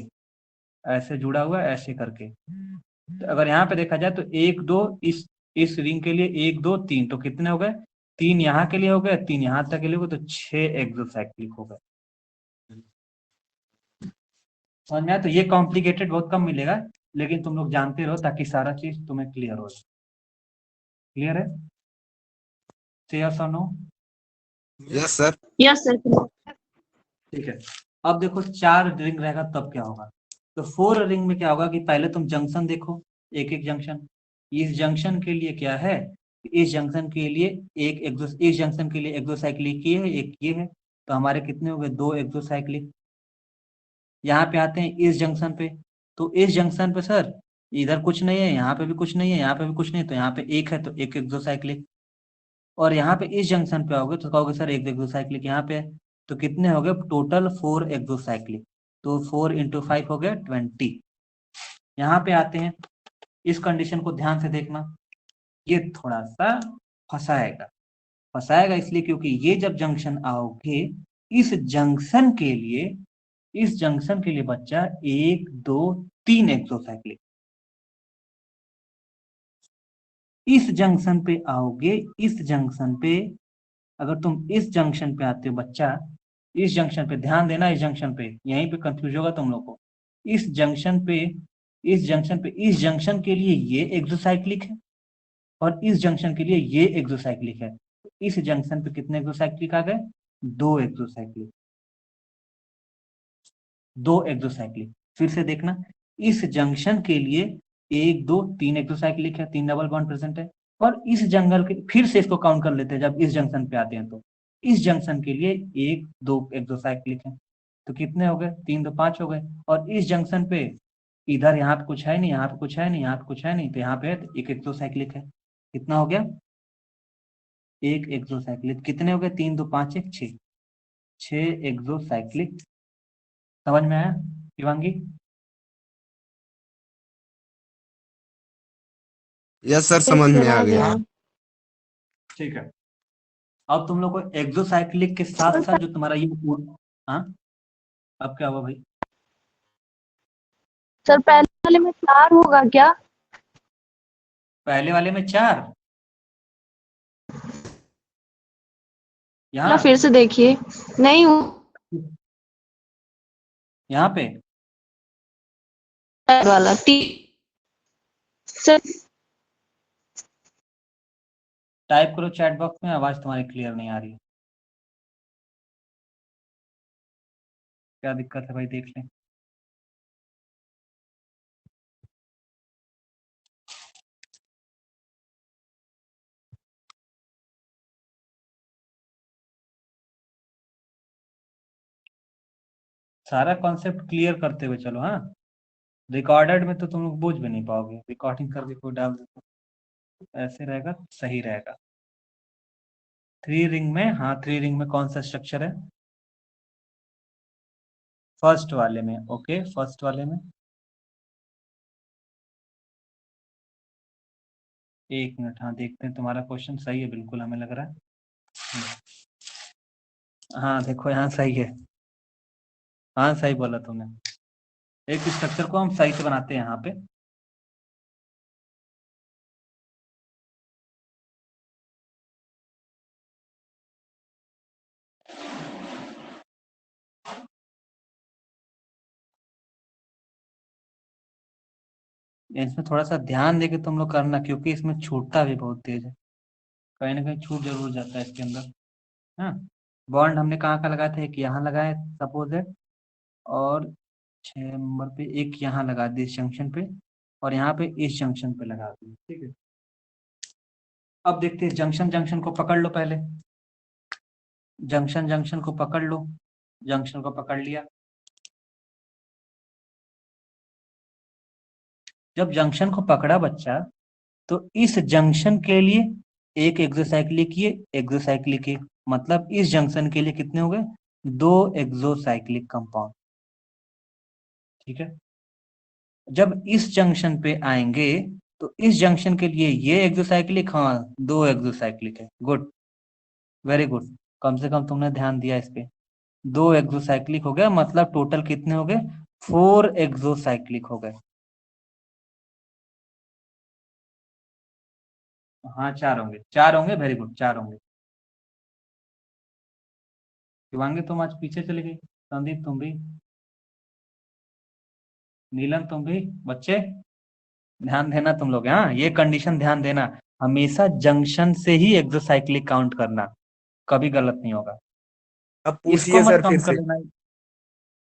ऐसे जुड़ा हुआ है, ऐसे करके। तो अगर यहाँ पे देखा जाए तो 1 2, इस रिंग के लिए 1 2 3, तो कितने हो गए, 3 यहाँ के लिए हो गए, 3 यहाँ तक के लिए हो गए, तो 6 एक्सोसाइक्लिक हो गए। समझ में आया? तो ये कॉम्प्लिकेटेड बहुत कम मिलेगा, लेकिन तुम लोग जानते रहो ताकि सारा चीज तुम्हें क्लियर हो जाए। क्लियर है? से यस और no? Yes, sir. Yes sir. ठीक है, अब देखो 4 रिंग रहेगा तब क्या होगा। तो 4 रिंग में क्या होगा कि पहले तुम जंक्शन देखो, एक एक जंक्शन। इस जंक्शन के लिए क्या है, इस जंक्शन के लिए इस जंक्शन के लिए एक्सोसाइक्लिक ये है, एक ये है, तो हमारे कितने हो गए, 2 एक्सोसाइक्लिक। यहाँ पे आते हैं इस जंक्शन पे, तो इस जंक्शन पे सर इधर कुछ नहीं है, यहाँ पे भी कुछ नहीं है, यहाँ पे भी कुछ नहीं है, तो यहाँ पे एक है, तो एक एक्सोसाइक्लिक। और यहाँ पे इस जंक्शन पे आओगे तो कहोगे सर एक एक्सोसाइक्लिक यहाँ पे है, तो कितने हो गए टोटल, 4 एक्सोसाइक्लिक। तो 4 × 5 हो गया 20। यहाँ पे आते हैं, इस कंडीशन को ध्यान से देखना, ये थोड़ा सा फंसाएगा, फंसाएगा इसलिए क्योंकि ये जब जंक्शन आओगे, इस जंक्शन के लिए बच्चा 1 2 3 एक्सोसाइक्लिक। इस जंक्शन पे आओगे, इस जंक्शन पे अगर तुम इस जंक्शन पे आते हो बच्चा, इस जंक्शन पे ध्यान देना, इस जंक्शन पे यहीं पे कंफ्यूज होगा तुम लोग को। इस जंक्शन इस जंक्शन के लिए ये एक्सोसाइक्लिक है, और इस जंक्शन के लिए ये एक्सोसाइक्लिक है। इस जंक्शन पे कितने एक्सोसाइक्लिक आ गए, 2 एक्सोसाइक्लिक। 2 एक्सोसाइक्लिक। फिर से देखना, इस जंक्शन के लिए 1 2 3 एक्सोसाइक्लिक है, 3 डबल बॉन्ड प्रेजेंट है। और इस जंगल के फिर से इसको काउंट कर लेते हैं जब इस जंक्शन पे आते हैं, तो इस जंक्शन के लिए 1 2 एक्सोसाइक्लिक है, तो कितने हो गए, 3 2 5 हो गए। और इस जंक्शन पे इधर यहाँ पे कुछ है नहीं, यहाँ पे कुछ है नहीं, यहाँ पे कुछ है नहीं, तो यहाँ पे एक एक्सोसाइक्लिक है। कितना हो गया, एक एक्सोसाइक्लिक। कितने हो गए, 3 2 5 1 6, 6 एक्सोसाइक्लिक। समझ में आया शिवांगी? यस सर, Yes, समझ sir, में आ आ गया। गया। ठीक है। अब तुम लोग को एक्सोसाइक्लिक के साथ साथ जो तुम्हारा ये हाँ, अब क्या हुआ भाई? सर पहले वाले में 4 होगा क्या? पहले वाले में 4, ना फिर यहाँ से देखिए। नहीं यहाँ पे वाला सर टाइप करो चैट बॉक्स में, आवाज तुम्हारी क्लियर नहीं आ रही है। क्या दिक्कत है भाई, देख लें। सारा कॉन्सेप्ट क्लियर करते हुए चलो। हाँ, रिकॉर्डेड में तो तुम लोग बुझ भी नहीं पाओगे, रिकॉर्डिंग करके कोई डाल देते ऐसे रहेगा, सही रहेगा। 3 रिंग में, हाँ 3 रिंग में कौन सा स्ट्रक्चर है? फर्स्ट वाले में। ओके, फर्स्ट वाले में 1 मिनट, हाँ देखते हैं। तुम्हारा क्वेश्चन सही है बिल्कुल, हमें लग रहा है। हाँ देखो यहाँ सही है, हाँ सही बोला तुमने। एक स्ट्रक्चर को हम सही से बनाते हैं यहाँ पे। इसमें थोड़ा सा ध्यान देके तुम लोग करना, क्योंकि इसमें छूटता भी बहुत तेज है, कहीं ना कहीं छूट जरूर जाता है इसके अंदर। हाँ, बॉन्ड हमने कहाँ का लगाया था, एक यहाँ लगाया सपोज, और 6 नंबर पे एक यहाँ लगा दी इस जंक्शन पे, और यहाँ पे इस जंक्शन पे लगा दी। ठीक है, अब देखते हैं जंक्शन जंक्शन को पकड़ लो पहले। जंक्शन जंक्शन को पकड़ लो, जंक्शन को पकड़ लिया। जब जंक्शन को पकड़ा बच्चा, तो इस जंक्शन के लिए एक एक्सोसाइक्लिक, ये एक्सोसाइक्लिक है, मतलब इस जंक्शन के लिए कितने हो गए, 2 एक्सोसाइक्लिक कंपाउंड। ठीक है, जब इस जंक्शन पे आएंगे तो इस जंक्शन के लिए ये एक्सोसाइक्लिक, हाँ 2 एक्सोसाइक्लिक है। गुड, वेरी गुड, कम से कम तुमने ध्यान दिया इस पे। 2 एक्सोसाइक्लिक हो गया, मतलब टोटल कितने हो गए, 4 एक्सोसाइक्लिक हो गए। हाँ 4 होंगे, 4 होंगे, वेरी गुड, 4 होंगे। शिवांगी तुम आज पीछे चली गई, संदीप तुम भी, नीलम तुम भी। बच्चे ध्यान देना तुम लोग, हाँ ये कंडीशन ध्यान देना, हमेशा जंक्शन से ही एक्सोसाइक्लिक काउंट करना, कभी गलत नहीं होगा। अब इसको पूछिए मत सर फिर काउंट कर से। लेना।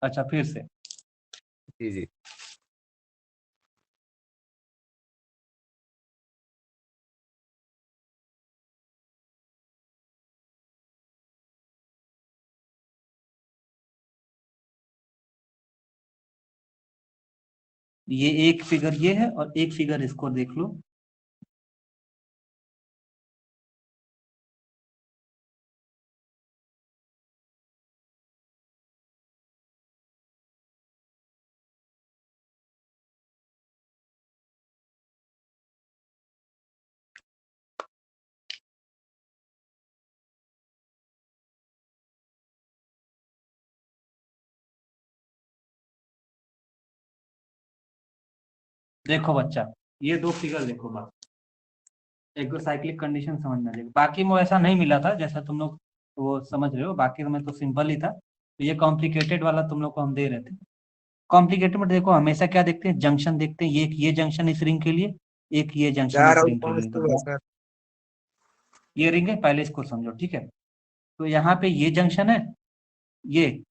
अच्छा, फिर से। जी जी। ये एक फिगर ये है, और एक फिगर इसको देख लो। देखो बच्चा, ये 2 फिगर देखो बस, एक्सोसाइक्लिक कंडीशन समझ में आ जाएगी। बाकी में वैसा नहीं मिला था जैसा तुम लोग वो समझ रहे हो, बाकी में तो सिंपल ही था। तो ये कॉम्प्लिकेटेड वाला तुम लोग को हम दे रहे थे। कॉम्प्लिकेटेड में देखो हमेशा क्या देखते हैं, जंक्शन देखते हैं, ये जंक्शन इस रिंग के लिए, एक ये जंक्शन 4 इस और रिंग के 5 लिए। तो है तो सर। ये रिंग है, पहले इसको समझो। ठीक है, तो यहाँ पे ये जंक्शन है, ये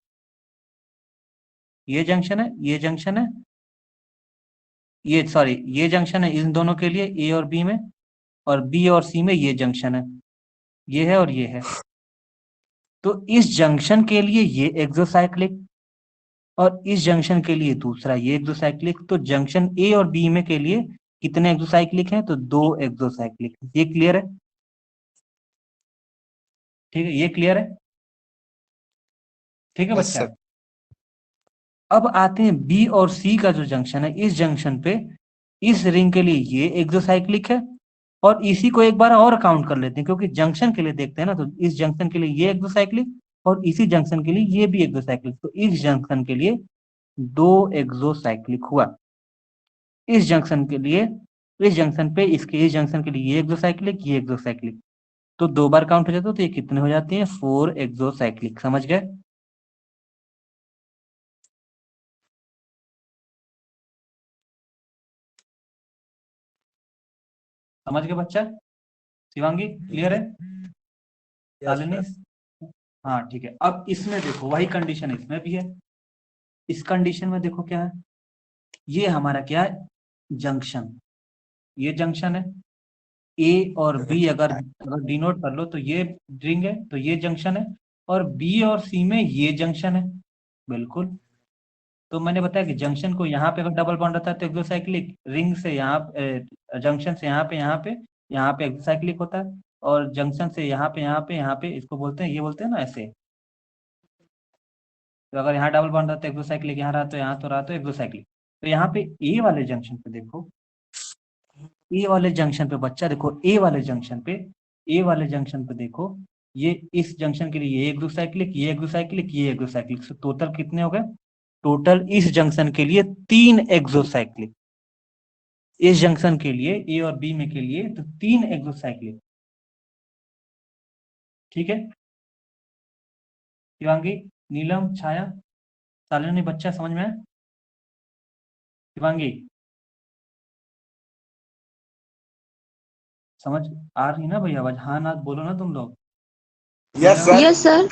ये जंक्शन है, ये जंक्शन है, ये सॉरी ये जंक्शन है इन दोनों के लिए ए और बी में, और बी और सी में ये जंक्शन है, ये है और ये है। तो इस जंक्शन के लिए ये एक्सोसाइक्लिक और इस जंक्शन के लिए दूसरा ये एक्सोसाइक्लिक। तो जंक्शन ए और बी में के लिए कितने एक्सोसाइक्लिक हैं? तो 2 एक्सोसाइक्लिक। ये क्लियर है? ठीक है, ये क्लियर है? ठीक है यस बच्चा। सर। अब आते हैं बी और सी का जो जंक्शन है, इस जंक्शन पे इस रिंग के लिए ये एक्सोसाइक्लिक है, और इसी को एक बार और काउंट कर लेते हैं क्योंकि जंक्शन के लिए देखते हैं ना। तो इस जंक्शन के लिए ये एक्सोसाइक्लिक और इसी जंक्शन के लिए ये भी एक्सोसाइक्लिक। तो इस जंक्शन के लिए 2 एक्सोसाइक्लिक हुआ। इस जंक्शन के लिए, इस जंक्शन पे इसके इस जंक्शन के लिए ये एक्सोसाइक्लिक, ये एक्सोसाइक्लिक। तो 2 बार काउंट हो जाता है, तो ये कितने हो जाते हैं? 4 एक्सोसाइक्लिक। समझ गए? समझ गए बच्चा? शिवांगी क्लियर है? यस शालिनी? सर। हाँ ठीक है। अब इसमें देखो वही कंडीशन इसमें भी है। इस कंडीशन में देखो क्या है, ये हमारा क्या है? जंक्शन। ये जंक्शन है ए और बी, अगर डिनोट कर लो तो ये रिंग है, तो ये जंक्शन है, और बी और सी में ये जंक्शन है। बिल्कुल। तो मैंने बताया कि जंक्शन को यहाँ पे अगर डबल बॉन्ड रहता है तो एक्सोसाइक्लिक, रिंग से यहाँ जंक्शन से यहाँ पे एक्सोसाइक्लिक होता है, और जंक्शन से यहाँ पे इसको बोलते हैं, ये बोलते हैं ना ऐसे। तो अगर यहाँ डबल बॉन्ड रहता है एक्सोसाइक्लिक, यहाँ रहा तो यहाँ तो रहा तो एक्सोसाइक्लिक। तो यहाँ पे ए वाले जंक्शन पे देखो, ए वाले जंक्शन पे बच्चा देखो, ए वाले जंक्शन पे, ए वाले जंक्शन पे देखो, ये इस जंक्शन के लिए ये एक्सोसाइक्लिक, ये एक्सोसाइक्लिक, ये एक्सोसाइक्लिक। तो टोटल कितने हो गए? टोटल इस जंक्शन के लिए 3 एक्सोसाइक्लिक। इस जंक्शन के लिए ए और बी में के लिए तो 3 एक्सोसाइक्लिक। ठीक है शिवांगी, नीलम, छाया, शालिनी, बच्चा समझ में आया? शिवांगी समझ आ रही ना भैया आवाज? हाँ ना बोलो ना तुम लोग। यस नीलम? सर। Yes sir.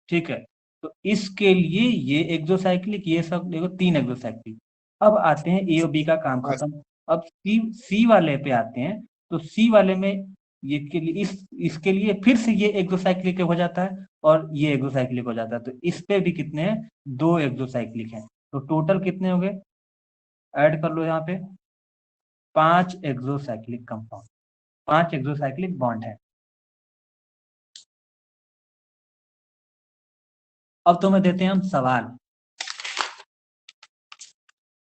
ठीक है। तो इसके लिए ये एक्सोसाइक्लिक, ये सब देखो 3 एक्सोसाइक्लिक। अब आते हैं ए और बी का काम हाँ। खत्म। अब सी वाले पे आते हैं। तो सी वाले में ये के लिए इसके लिए फिर से ये एक्सोसाइक्लिक हो जाता है और ये एक्सोसाइक्लिक हो जाता है। तो इस पे भी कितने हैं? 2 एक्सोसाइक्लिक हैं। तो टोटल कितने हो गए? ऐड कर लो यहाँ पे, 5 एक्सोसाइक्लिक कंपाउंड, 5 एक्सोसाइक्लिक बॉन्ड है। अब तुम्हें देते हैं हम सवाल।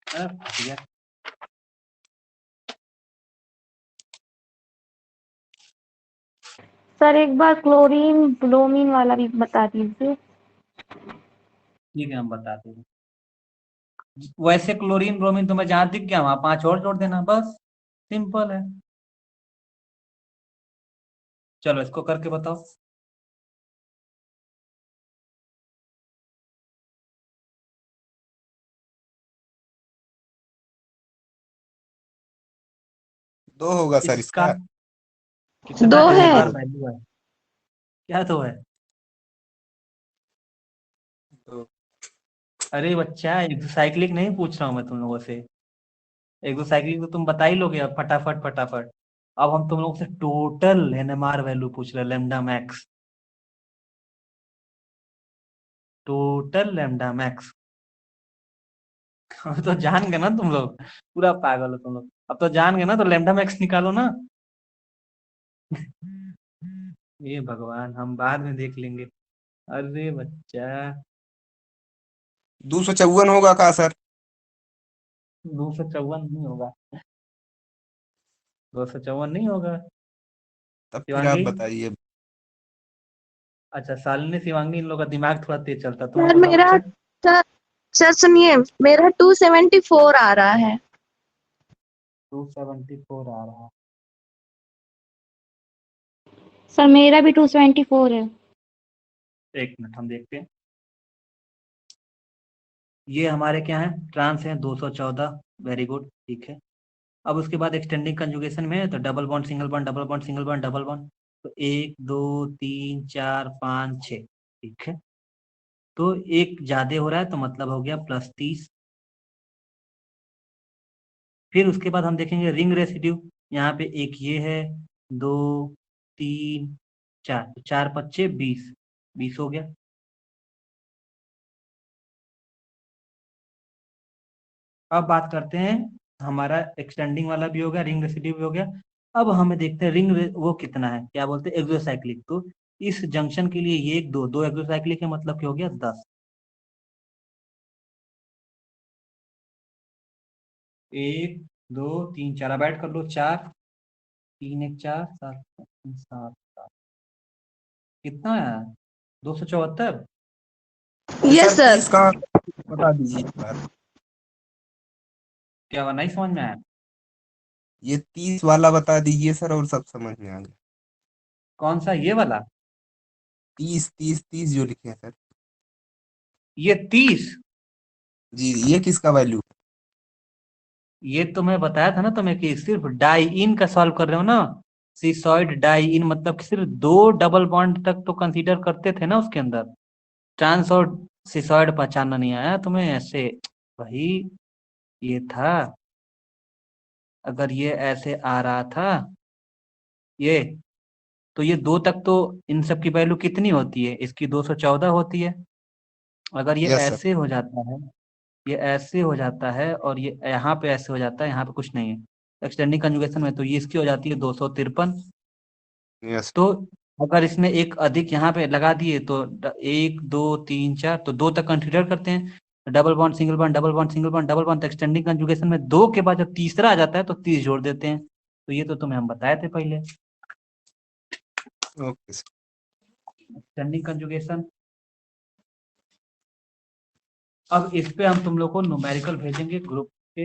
ठीक है, सर एक बार क्लोरीन ब्रोमीन वाला भी बता दीजिए। ठीक है हम बताते हैं। वैसे क्लोरीन ब्रोमीन तुम्हें जहां दिख गया वहां 5 और जोड़ देना, बस सिंपल है। चलो इसको करके बताओ। दो होगा सर इसका इसका। कितना 2 है। NMR वैल्यू है? क्या तो है? दो। अरे बच्चा एक्सोसाइक्लिक नहीं पूछ रहा हूँ मैं तुम लोगों से। एक्सोसाइक्लिक तो तुम बता ही लोगे अब फटाफट फटाफट। अब हम तुम लोगों से टोटल NMR वैल्यू पूछ रहे हैं, lambda max. Total lambda max. अब तो जान गए ना तुम लोग, पूरा पागल हो तुम लोग। अब तो जान गए ना, तो लेमडा मैक्स निकालो ना। ये भगवान, हम बाद में देख लेंगे। अरे बच्चा 254 होगा का सर? 254 नहीं होगा, 254 नहीं होगा। तब फिर आप शिवांगी? बताइए। अच्छा शालिनी शिवांगी इन लोग का दिमाग थोड़ा तेज चलता है। तुम सर बताओ मेरा बच्चा। सर सर सुनिए, मेरा 274 आ रहा है। 274 आ रहा है। सर मेरा भी 274 है। एक मिनट हम देखते हैं। ये हमारे क्या है? ट्रांस है 214। वेरी गुड, ठीक है। अब उसके बाद एक्सटेंडिंग कंजुगेशन में है तो double bond single bond double bond single bond double bond. तो 1 2 3 4 5 6, ठीक है। तो एक ज्यादा हो रहा है तो मतलब हो गया +30। फिर उसके बाद हम देखेंगे रिंग रेसिड्यू। यहाँ पे एक ये है, 2, 3, 4, तो 4×5 = 20, 20 हो गया। अब बात करते हैं, हमारा एक्सटेंडिंग वाला भी हो गया, रिंग रेसिड्यू भी हो गया। अब हमें देखते हैं वो कितना है, क्या बोलते हैं, एक्सोसाइक्लिक। तो इस जंक्शन के लिए ये एक दो एक्सोसाइक्लिक है, मतलब क्या हो गया 10। 1, 2, 3, 4, अब ऐड कर लो, 4, 3, 1, 4, 7, 7, 7, कितना है, 274। Yes sir sir. 30 कहाँ बता दीजिए एक बार। क्या हुआ, नहीं समझ में आया? ये 30 वाला बता दीजिए सर, और सब समझ में आ गया। कौन सा, ये वाला? 30 30 30 जो लिखे हैं सर। ये 30? जी, ये किसका वैल्यू? ये तो मैं बताया था ना तुम्हें कि सिर्फ डाई इन का सॉल्व कर रहे हो ना। सिसॉइड डाई इन मतलब कि सिर्फ 2 डबल बॉन्ड तक तो कंसीडर करते थे ना उसके अंदर। ट्रांस और सिसॉइड पहचानना नहीं आया तुम्हें ऐसे? भाई ये था, अगर ये ऐसे आ रहा था ये, तो ये 2 तक तो इन सब की वैल्यू कितनी होती है, इसकी 214 होती है। अगर ये यस सर। ऐसे हो जाता है, ये ऐसे हो जाता है, और ये यहाँ पे ऐसे हो जाता है, यहाँ पे कुछ नहीं है एक्सटेंडिंग कंजुगेशन में, तो ये इसकी हो जाती है 253। यस। तो अगर इसमें एक अधिक यहाँ पे लगा दिए तो 1, 2, 3, 4, तो 2 तक कंसीडर करते हैं। Double bond single bond double bond single bond double bond, extending conjugation में 2 के बाद जब तीसरा आ जाता है तो 30 जोड़ देते हैं। तो ये तो तुम्हें हम बताए थे पहले, ओके सर। Extending conjugation. अब इस पे हम तुम लोग को न्यूमेरिकल भेजेंगे ग्रुप पे,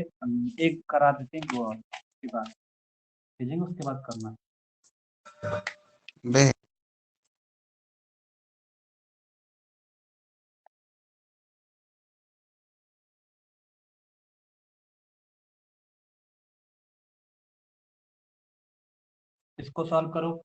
एक करा देते हैं, वो उसके बाद भेजेंगे, उसके बाद करना। बे इसको सॉल्व करो।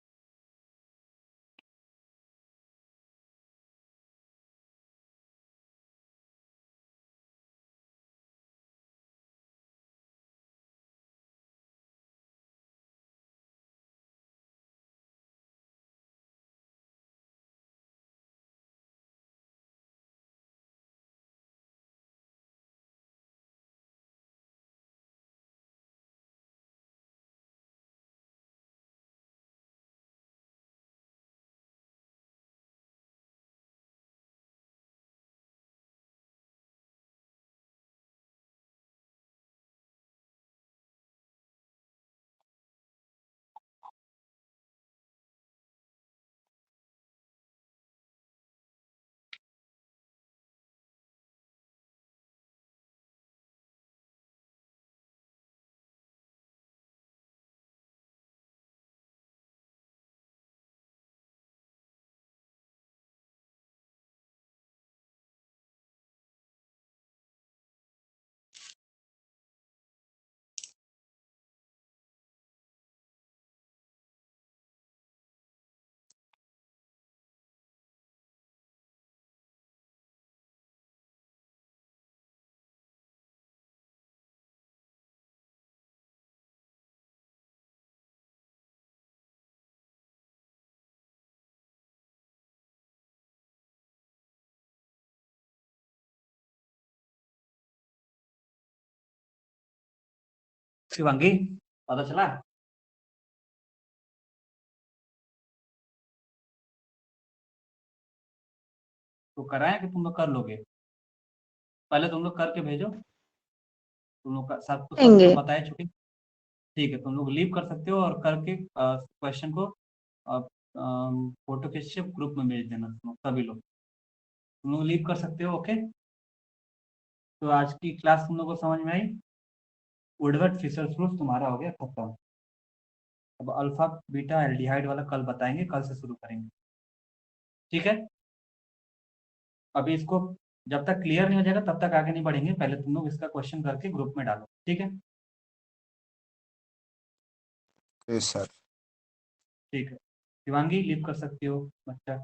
शिवांगी, पता चला? तो कराएं कि तुम लोग कर लोगे? पहले तुम लोग करके भेजो, तुम लोग सब तो सबको तो देंगे। बताए चुके। ठीक है, तुम लोग लीव कर सकते हो, और करके क्वेश्चन को फोटो खींच के ग्रुप में भेज देना, तुम लोग सभी लोग। तुम लोग लीव कर सकते हो, ओके? तो आज की क्लास तुम लोग को समझ में आई? वुडवर्ड फिशर प्रूफ तुम्हारा हो गया खत्म। अब अल्फा बीटा एल्डिहाइड वाला कल बताएंगे, कल से शुरू करेंगे, ठीक है? अभी इसको जब तक क्लियर नहीं हो जाएगा तब तक आगे नहीं बढ़ेंगे, पहले तुम लोग इसका क्वेश्चन करके ग्रुप में डालो, ठीक है? Yes sir. ठीक है, शिवांगी लीव कर सकती हो बच्चा।